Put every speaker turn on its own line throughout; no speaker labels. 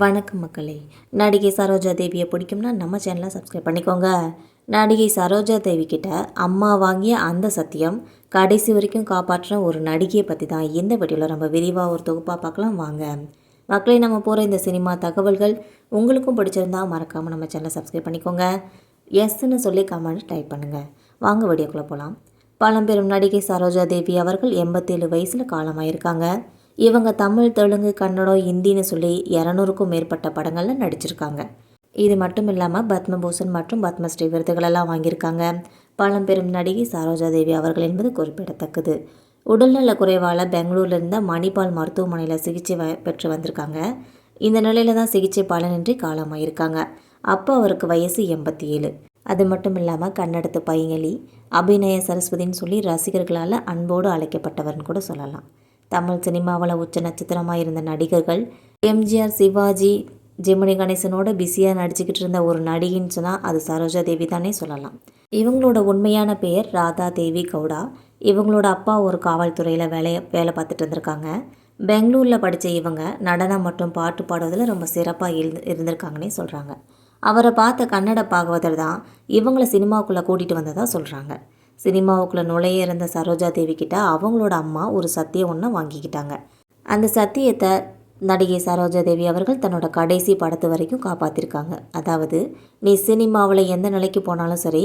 வணக்கம் மக்களே. நடிகை சரோஜா தேவியை பிடிக்கும்னா நம்ம சேனலை சப்ஸ்கிரைப் பண்ணிக்கோங்க. நடிகை சரோஜா தேவி கிட்ட அம்மா வாங்கிய அந்த சத்தியம் கடைசி வரைக்கும் காப்பாற்றின ஒரு நடிகையை பற்றி தான் இந்த வீடியோவில் நம்ம விரிவாக ஒரு தொகுப்பாக பார்க்கலாம் வாங்க. மக்களே, நம்ம போகிற இந்த சினிமா தகவல்கள் உங்களுக்கும் பிடிச்சிருந்தா மறக்காமல் நம்ம சேனலை சப்ஸ்கிரைப் பண்ணிக்கோங்க. எஸ்ன்னு சொல்லி கமெண்ட் டைப் பண்ணுங்கள். வாங்க வீடியோக்குள்ளே போகலாம். பழம்பெரும் நடிகை சரோஜா தேவி அவர்கள் 87 வயசில் காலமாயிருக்காங்க. இவங்க தமிழ், தெலுங்கு, கன்னடம், ஹிந்தின்னு சொல்லி 200க்கும் மேற்பட்ட படங்களில் நடிச்சிருக்காங்க. இது மட்டும் இல்லாமல் பத்மபூஷன் மற்றும் பத்மஸ்ரீ விருதுகளெல்லாம் வாங்கியிருக்காங்க. பழம்பெரும் நடிகை சரோஜா தேவி அவர்கள் என்பது குறிப்பிடத்தக்கது. உடல்நல குறைவால் பெங்களூரில் இருந்த மணிபால் மருத்துவமனையில் சிகிச்சை பெற்று வந்திருக்காங்க. இந்த நிலையில் தான் சிகிச்சை பலனின்றி காலமாயிருக்காங்க. அப்போ அவருக்கு வயசு 87. அது மட்டும் இல்லாமல் கன்னடத்து பைங்கலி, அபிநய சரஸ்வதின்னு சொல்லி ரசிகர்களால் அன்போடு அழைக்கப்பட்டவர்னு கூட சொல்லலாம். தமிழ் சினிமாவில் உச்ச நட்சத்திரமாக இருந்த நடிகர்கள் எம்ஜிஆர், சிவாஜி, ஜெமினி கணேசனோட பிஸியாக நடிச்சுக்கிட்டு இருந்த ஒரு நடிகைன்னு சொன்னால் அது சரோஜா தேவி தானே சொல்லலாம். இவங்களோட உண்மையான பெயர் ராதா தேவி கவுடா. இவங்களோட அப்பா ஒரு காவல்துறையில் வேலை பார்த்துட்டு இருந்திருக்காங்க. பெங்களூரில் படித்த இவங்க நடனம் மற்றும் பாட்டு பாடுவதில் ரொம்ப சிறப்பாக இருந்திருக்காங்கன்னே சொல்கிறாங்க. அவரை பார்த்த கன்னட பாகவதர் தான் இவங்களை சினிமாவுக்குள்ளே கூட்டிகிட்டு வந்ததாக சொல்கிறாங்க. சினிமாவுக்குள்ளே நுழைய இருந்த சரோஜா தேவி கிட்ட அவங்களோட அம்மா ஒரு சத்தியம் ஒன்று வாங்கிக்கிட்டாங்க. அந்த சத்தியத்தை நடிகை சரோஜா தேவி அவர்கள் தன்னோட கடைசி படத்து வரைக்கும் காப்பாற்றிருக்காங்க. அதாவது, நீ சினிமாவில் எந்த நிலைக்கு போனாலும் சரி,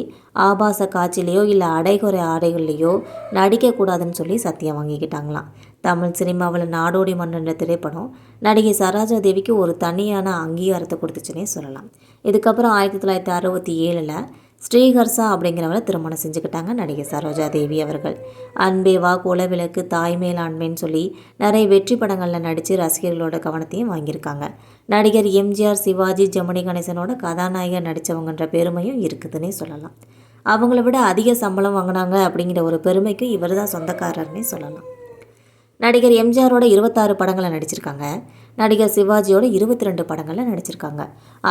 ஆபாச காட்சியிலையோ இல்லை அடைகுறை ஆடைகள்லையோ நடிக்கக்கூடாதுன்னு சொல்லி சத்தியம் வாங்கிக்கிட்டாங்களாம். தமிழ் சினிமாவில் நாடோடி மன்னன்ற திரைப்படம் நடிகை சரோஜா தேவிக்கு ஒரு தனியான அங்கீகாரத்தை கொடுத்துச்சுன்னே சொல்லலாம். இதுக்கப்புறம் 1967 ஸ்ரீஹர்ஷா அப்படிங்கிறவரை திருமணம் செஞ்சுக்கிட்டாங்க நடிகை சரோஜா தேவி அவர்கள். அன்பேவா, குலவிளக்கு, தாய்மேலாண்மைன்னு சொல்லி நிறைய வெற்றி படங்களில் நடித்து ரசிகர்களோட கவனத்தையும் வாங்கியிருக்காங்க. நடிகர் எம்ஜிஆர், சிவாஜி, ஜெமினி கணேசனோட கதாநாயகர் நடித்தவங்கன்ற பெருமையும் இருக்குதுன்னே சொல்லலாம். அவங்கள விட அதிக சம்பளம் வாங்கினாங்க அப்படிங்கிற ஒரு பெருமைக்கு இவர் தான் சொந்தக்காரர்னே சொல்லலாம். நடிகர் எம்ஜிஆரோட 26 படங்களில் நடிச்சிருக்காங்க. நடிகர் சிவாஜியோட 22 படங்களில் நடிச்சிருக்காங்க.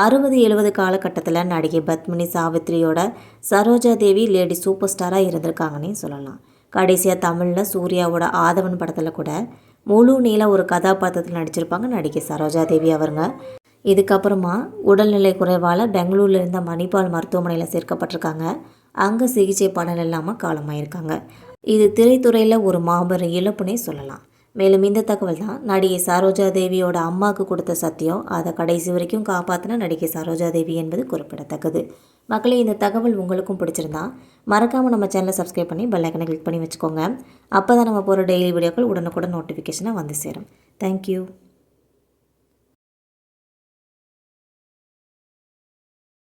60-70 காலகட்டத்தில் நடிகை பத்மினி சாவித்ரியோட சரோஜா தேவி லேடி சூப்பர் ஸ்டாராக இருந்திருக்காங்கன்னே சொல்லலாம். கடைசியாக தமிழில் சூர்யாவோட ஆதவன் படத்தில் கூட முழு நீள ஒரு கதாபாத்திரத்தில் நடிச்சிருப்பாங்க நடிகை சரோஜா தேவி அவருங்க. இதுக்கப்புறமா உடல்நிலை குறைவால் பெங்களூரில் இருந்த மணிபால் மருத்துவமனையில் சேர்க்கப்பட்டிருக்காங்க. அங்கே சிகிச்சை பலன் இல்லாமல் காலமாயிருக்காங்க. இது திரைத்துறையில் ஒரு மாபெரும் இழப்புனே சொல்லலாம். மேலும் இந்த தகவல் தான் நடிகை சரோஜா தேவியோட அம்மாவுக்கு கொடுத்த சத்தியம். அதை கடைசி வரைக்கும் காப்பாற்றின நடிகை சரோஜா தேவி என்பது குறிப்பிடத்தக்கது. மக்களே, இந்த தகவல் உங்களுக்கும் பிடிச்சிருந்தா மறக்காமல் நம்ம சேனலை சப்ஸ்கிரைப் பண்ணி பெல் ஐக்கனை கிளிக் பண்ணி வச்சுக்கோங்க. அப்போ தான் நம்ம போகிற டெய்லி வீடியோக்கள் உடனுக்குடன் நோட்டிஃபிகேஷனாக வந்து சேரும். தேங்க்யூ.